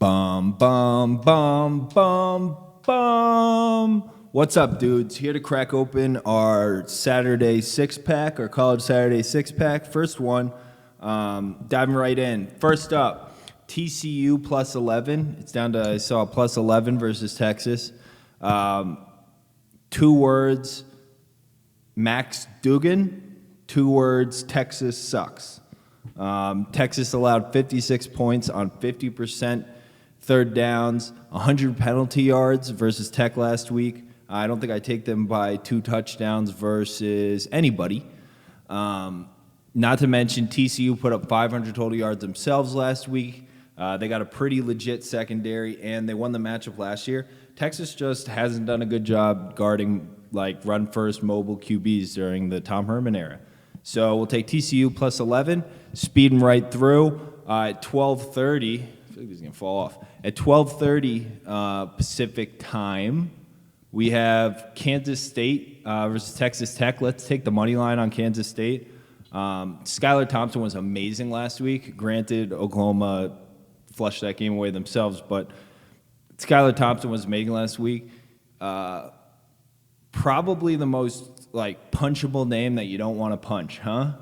Bum, bum, bum, bum, bum. What's up, dudes? Here to crack open our Saturday six-pack, our college Saturday six-pack. First one, diving right in. First up, TCU plus 11. It's down to, I saw, plus 11 versus Texas. 2 words, Max Duggan. 2 words, Texas sucks. Texas allowed 56 points on 50% third downs, 100 penalty yards versus Tech last week. I don't think I take them by 2 touchdowns versus anybody. Not to mention TCU put up 500 total yards themselves last week. They got a pretty legit secondary, and they won the matchup last year. Texas just hasn't done a good job guarding like run-first mobile QBs during the Tom Herman era. So we'll take TCU plus 11, speeding right through at 12:30. I feel like he's going to fall off. At 12:30 Pacific time, we have Kansas State versus Texas Tech. Let's take the money line on Kansas State. Skylar Thompson was amazing last week. Granted, Oklahoma flushed that game away themselves, but Skylar Thompson was amazing last week. Probably the most like punchable name that you don't want to punch, huh?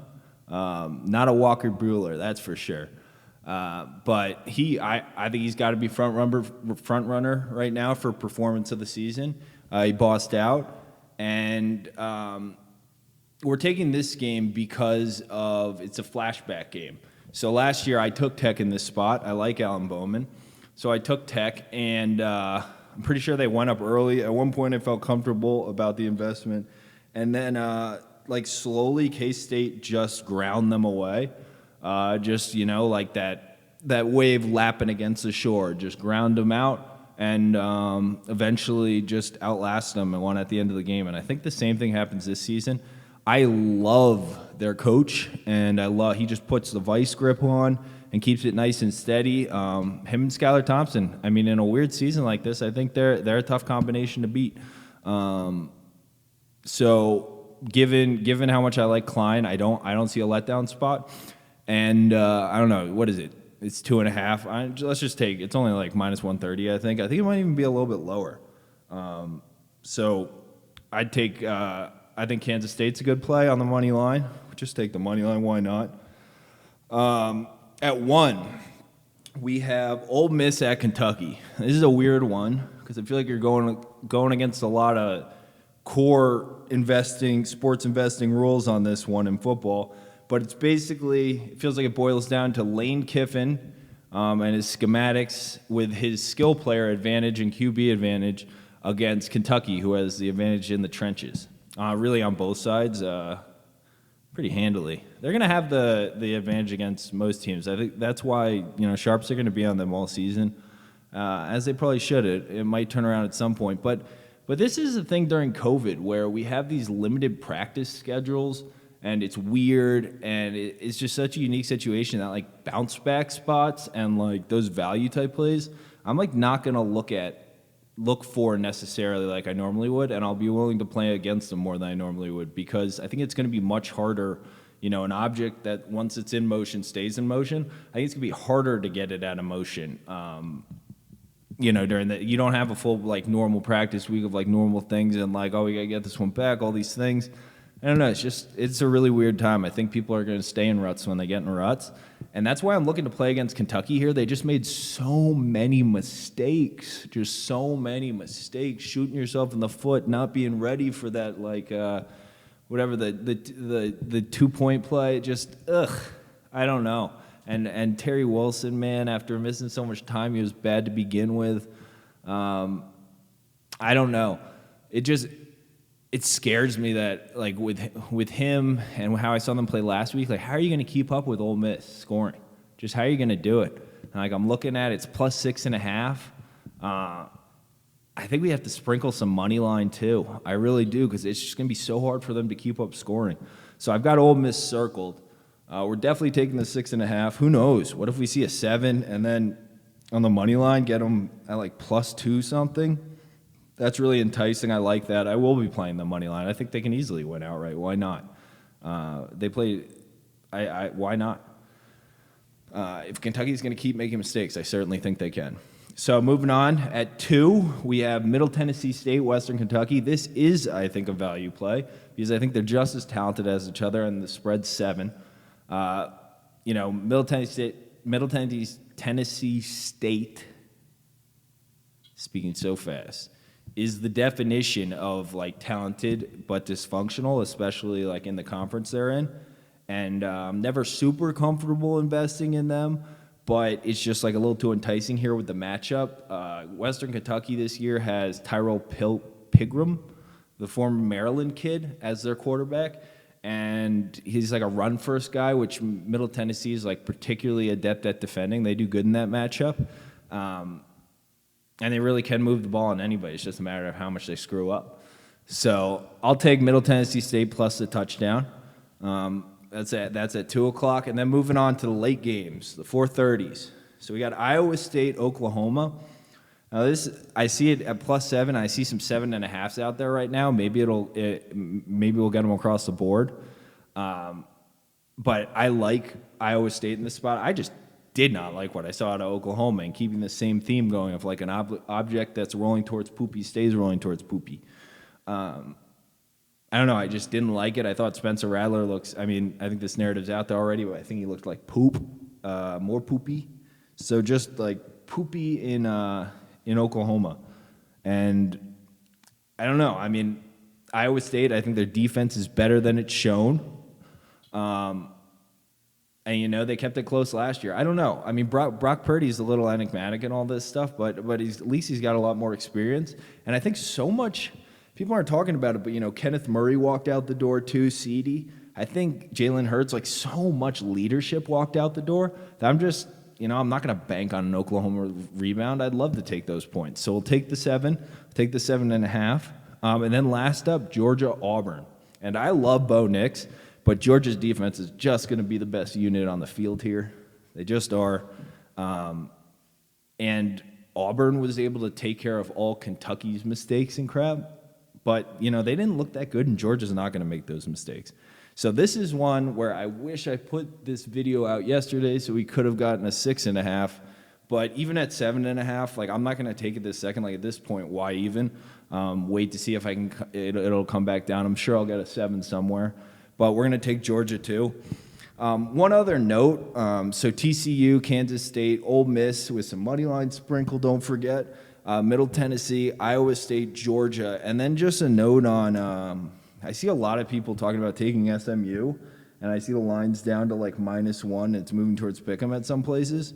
Not a Walker Buehler, that's for sure. But I think he's got to be front runner right now for performance of the season. He bossed out, and we're taking this game because of it's a flashback game. So last year I took Tech in this spot. I like Alan Bowman, so I took Tech, and I'm pretty sure they went up early. At one point I felt comfortable about the investment, and then like slowly K-State just ground them away. Just, like that wave lapping against the shore, just ground them out and eventually just outlast them and won at the end of the game. And I think the same thing happens this season. I love their coach, and he just puts the vice grip on and keeps it nice and steady. Him and Skylar Thompson, I mean, in a weird season like this, I think they're a tough combination to beat. So given how much I like Klein, I don't see a letdown spot. And I don't know, what is it? It's 2.5. Let's just take it's only like minus 130. I think it might even be a little bit lower. So I'd take. I think Kansas State's a good play on the money line. Just take the money line. Why not? At 1, we have Ole Miss at Kentucky. This is a weird one because I feel like you're going against a lot of core sports investing rules on this one in football. But it's basically, it feels like it boils down to Lane Kiffin and his schematics with his skill player advantage and QB advantage against Kentucky, who has the advantage in the trenches. Really on both sides, pretty handily. They're going to have the advantage against most teams. I think that's why, sharps are going to be on them all season, as they probably should. It might turn around at some point. But this is the thing during COVID where we have these limited practice schedules, and it's weird, and it's just such a unique situation that like bounce back spots and like those value type plays, I'm like not gonna look for necessarily like I normally would, and I'll be willing to play against them more than I normally would because I think it's gonna be much harder. An object that once it's in motion stays in motion. I think it's gonna be harder to get it out of motion. During you don't have a full like normal practice week of like normal things and like we gotta get this one back, all these things. I don't know. It's a really weird time. I think people are going to stay in ruts when they get in ruts. And that's why I'm looking to play against Kentucky here. They just made so many mistakes, shooting yourself in the foot, not being ready for that, like, whatever, the 2-point play. Just, I don't know. And Terry Wilson, man, after missing so much time, he was bad to begin with. I don't know. It scares me that, like, with him and how I saw them play last week, like, how are you going to keep up with Ole Miss scoring? Just how are you going to do it? And, like, I'm looking at it's plus 6.5. I think we have to sprinkle some money line, too. I really do, because it's just going to be so hard for them to keep up scoring. So I've got Ole Miss circled. We're definitely taking the 6.5. Who knows? What if we see a 7 and then on the money line get them at, like, plus 2 something? That's really enticing. I like that. I will be playing the money line. I think they can easily win outright. Why not? They play. Why not? If Kentucky's going to keep making mistakes, I certainly think they can. So moving on, at 2, we have Middle Tennessee State, Western Kentucky. This is, I think, a value play because I think they're just as talented as each other, and the spread's 7. Middle Tennessee State, speaking so fast, is the definition of like talented but dysfunctional, especially like in the conference they're in. And I'm never super comfortable investing in them, but it's just like a little too enticing here with the matchup. Western Kentucky this year has Tyrell Pigram, the former Maryland kid, as their quarterback. And he's like a run-first guy, which Middle Tennessee is like particularly adept at defending. They do good in that matchup. And they really can move the ball on anybody. It's just a matter of how much they screw up. So I'll take Middle Tennessee State plus the touchdown. That's at 2 o'clock. And then moving on to the late games, the 4:30s. So we got Iowa State, Oklahoma. Now I see it at +7. I see some 7.5s out there right now. Maybe we'll get them across the board. But I like Iowa State in this spot. I just did not like what I saw out of Oklahoma, and keeping the same theme going of like an object that's rolling towards poopy stays rolling towards poopy. I don't know. I just didn't like it. I thought Spencer Rattler I think this narrative's out there already, but I think he looked like poop, more poopy. So just like poopy in Oklahoma. And I don't know. I mean, Iowa State, I think their defense is better than it's shown. And, they kept it close last year. I don't know. I mean, Brock Purdy's a little enigmatic and all this stuff, but at least he's got a lot more experience. And I think so much – people aren't talking about it, but, Kenneth Murray walked out the door too, CD. I think Jalen Hurts, like so much leadership walked out the door that I'm just – I'm not going to bank on an Oklahoma rebound. I'd love to take those points. So we'll take the 7, take the 7.5. And then last up, Georgia, Auburn. And I love Bo Nix, but Georgia's defense is just going to be the best unit on the field here. They just are. And Auburn was able to take care of all Kentucky's mistakes and crap. But, they didn't look that good, and Georgia's not going to make those mistakes. So this is one where I wish I put this video out yesterday so we could have gotten a 6.5. But even at 7.5, like I'm not going to take it this second. Like at this point, why even? Wait to see if I can. It'll come back down. I'm sure I'll get a 7 somewhere. But we're going to take Georgia too. One other note. So TCU, Kansas State, Ole Miss with some money line sprinkle. Don't forget. Middle Tennessee, Iowa State, Georgia, and then just a note on. I see a lot of people talking about taking SMU, and I see the lines down to like -1. It's moving towards Pick'em at some places,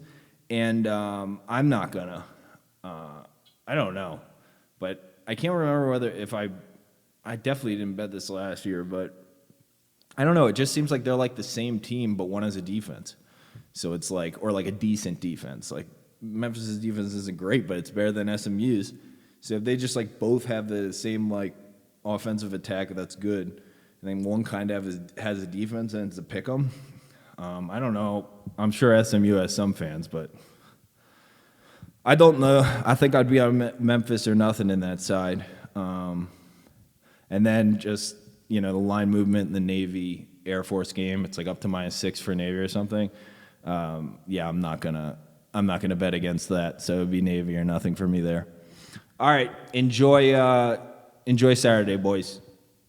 and I'm not gonna. I don't know, but I can't remember if I definitely didn't bet this last year, but I don't know. It just seems like they're like the same team, but one has a defense. So it's like, or like a decent defense. Like Memphis' defense isn't great, but it's better than SMU's. So if they just like both have the same like offensive attack, that's good. And then one kind of has a defense and it's a pick 'em. I don't know. I'm sure SMU has some fans, but I don't know. I think I'd be on Memphis or nothing in that side. And then just, the line movement in the Navy Air Force game, it's like up to -6 for Navy or something. Yeah, I'm not gonna bet against that. So it'd be Navy or nothing for me there. All right, enjoy Saturday, boys.